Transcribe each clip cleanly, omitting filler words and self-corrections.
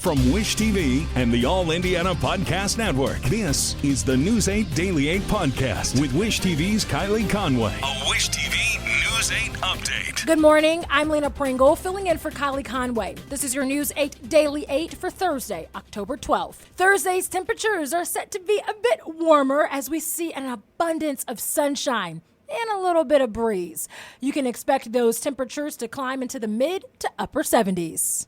From Wish TV and the All Indiana Podcast Network, this is the News 8 Daily 8 Podcast with Wish TV's Kylie Conway. A Wish TV News 8 update. Good morning. I'm Lena Pringle, filling in for Kylie Conway. This is your News 8 Daily 8 for Thursday, October 12th. Thursday's temperatures are set to be a bit warmer as we see an abundance of sunshine and a little bit of breeze. You can expect those temperatures to climb into the mid to upper 70s.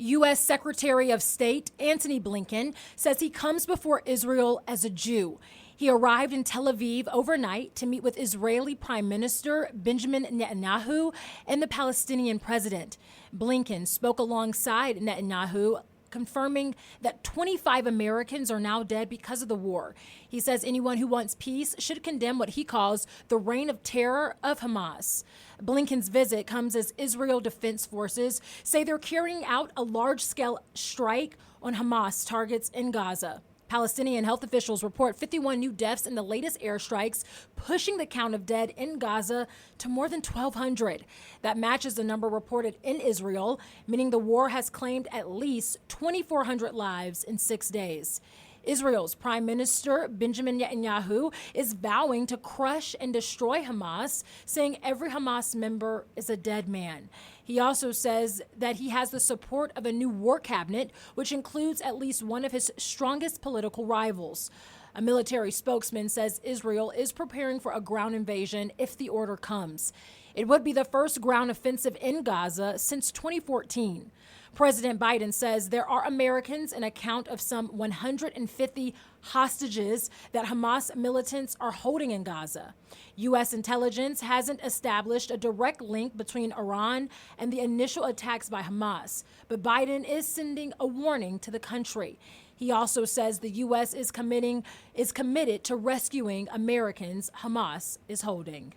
U.S. Secretary of State Antony Blinken says he comes before Israel as a Jew. He arrived in Tel Aviv overnight to meet with Israeli Prime Minister Benjamin Netanyahu and the Palestinian president. Blinken spoke alongside Netanyahu, confirming that 25 Americans are now dead because of the war. He says anyone who wants peace should condemn what he calls the reign of terror of Hamas. Blinken's visit comes as Israel Defense Forces say they're carrying out a large-scale strike on Hamas targets in Gaza. Palestinian health officials report 51 new deaths in the latest airstrikes, pushing the count of dead in Gaza to more than 1,200. That matches the number reported in Israel, meaning the war has claimed at least 2,400 lives in 6 days. Israel's Prime Minister Benjamin Netanyahu is vowing to crush and destroy Hamas, saying every Hamas member is a dead man. He also says that he has the support of a new war cabinet, which includes at least one of his strongest political rivals. A military spokesman says Israel is preparing for a ground invasion if the order comes. It would be the first ground offensive in Gaza since 2014. President Biden says there are Americans in a count of some 150 hostages that Hamas militants are holding in Gaza. U.S. intelligence hasn't established a direct link between Iran and the initial attacks by Hamas, but Biden is sending a warning to the country. He also says the U.S. is committed to rescuing Americans Hamas is holding.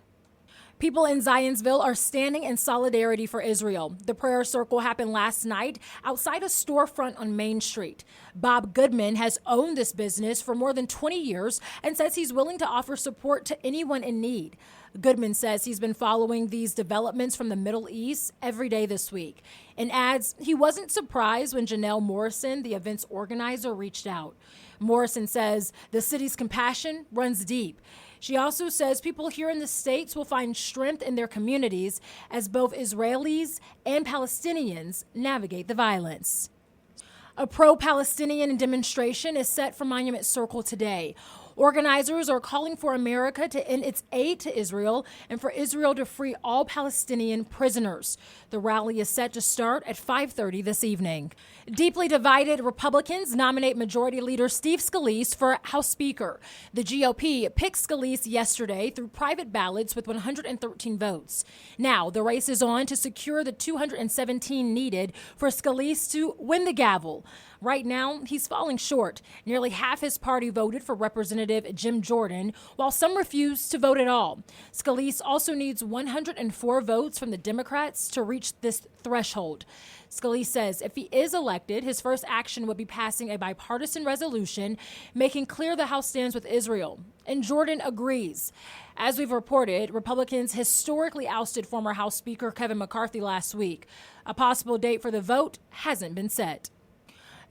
People in Zionsville are standing in solidarity for Israel. The prayer circle happened last night outside a storefront on Main Street. Bob Goodman has owned this business for more than 20 years and says he's willing to offer support to anyone in need. Goodman says he's been following these developments from the Middle East every day this week and adds he wasn't surprised when Janelle Morrison, the event's organizer, reached out. Morrison says the city's compassion runs deep. She also says people here in the States will find strength in their communities as both Israelis and Palestinians navigate the violence. A pro-Palestinian demonstration is set for Monument Circle today. Organizers are calling for America to end its aid to Israel and for Israel to free all Palestinian prisoners. The rally is set to start at 5:30 this evening. Deeply divided Republicans nominate Majority Leader Steve Scalise for House Speaker. The GOP picked Scalise yesterday through private ballots with 113 votes. Now the race is on to secure the 217 needed for Scalise to win the gavel. Right now, he's falling short. Nearly half his party voted for Representative Jim Jordan, while some refused to vote at all. Scalise also needs 104 votes from the Democrats to reach this threshold. Scalise says if he is elected, his first action would be passing a bipartisan resolution making clear the House stands with Israel. And Jordan agrees. As we've reported, Republicans historically ousted former House Speaker Kevin McCarthy last week. A possible date for the vote hasn't been set.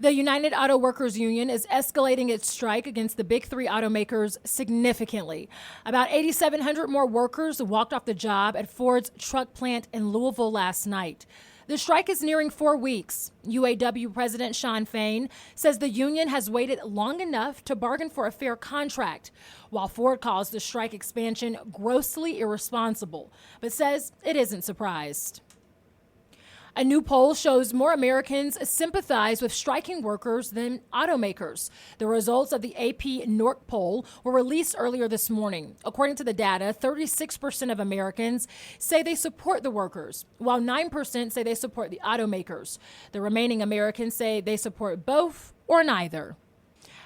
The United Auto Workers Union is escalating its strike against the big three automakers significantly. About 8,700 more workers walked off the job at Ford's truck plant in Louisville last night. The strike is nearing 4 weeks. UAW President Shawn Fain says the union has waited long enough to bargain for a fair contract, while Ford calls the strike expansion grossly irresponsible, but says it isn't surprised. A new poll shows more Americans sympathize with striking workers than automakers. The results of the AP NORC poll were released earlier this morning. According to the data, 36% of Americans say they support the workers, while 9% say they support the automakers. The remaining Americans say they support both or neither.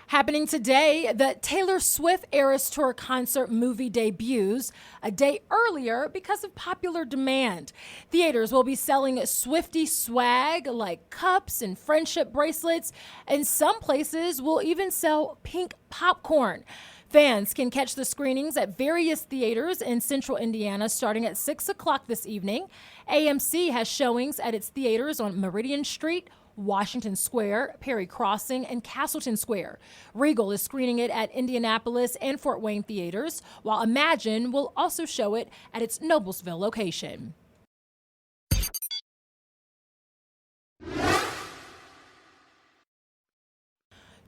Happening today, the Taylor Swift Eras Tour concert movie debuts a day earlier because of popular demand. Theaters will be selling Swiftie swag like cups and friendship bracelets, and some places will even sell pink popcorn. Fans can catch the screenings at various theaters in central Indiana starting at 6 o'clock this evening. AMC has showings at its theaters on Meridian Street, Washington Square, Perry Crossing, and Castleton Square. Regal is screening it at Indianapolis and Fort Wayne theaters, while Imagine will also show it at its Noblesville location.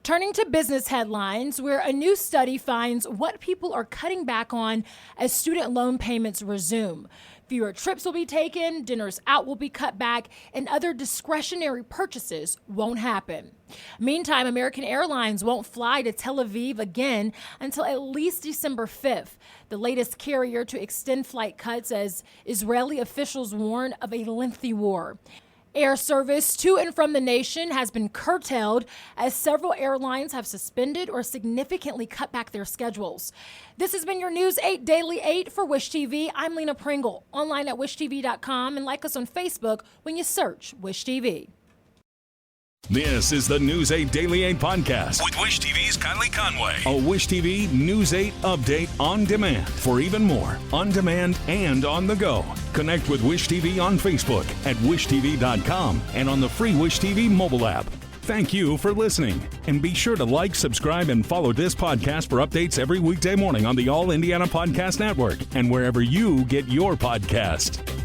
Turning to business headlines, where a new study finds what people are cutting back on as student loan payments resume. Fewer trips will be taken, dinners out will be cut back, and other discretionary purchases won't happen. Meantime, American Airlines won't fly to Tel Aviv again until at least December 5th, the latest carrier to extend flight cuts as Israeli officials warn of a lengthy war. Air service to and from the nation has been curtailed as several airlines have suspended or significantly cut back their schedules. This has been your News 8 Daily 8 for Wish TV. I'm Lena Pringle, online at wishtv.com, and like us on Facebook when you search Wish TV. This is the News 8 Daily 8 podcast with Wish TV's Kylie Conway. A Wish TV News 8 update on demand. For even more, on demand and on the go. Connect with Wish TV on Facebook at wishtv.com and on the free Wish TV mobile app. Thank you for listening. And be sure to like, subscribe, and follow this podcast for updates every weekday morning on the All Indiana Podcast Network and wherever you get your podcast.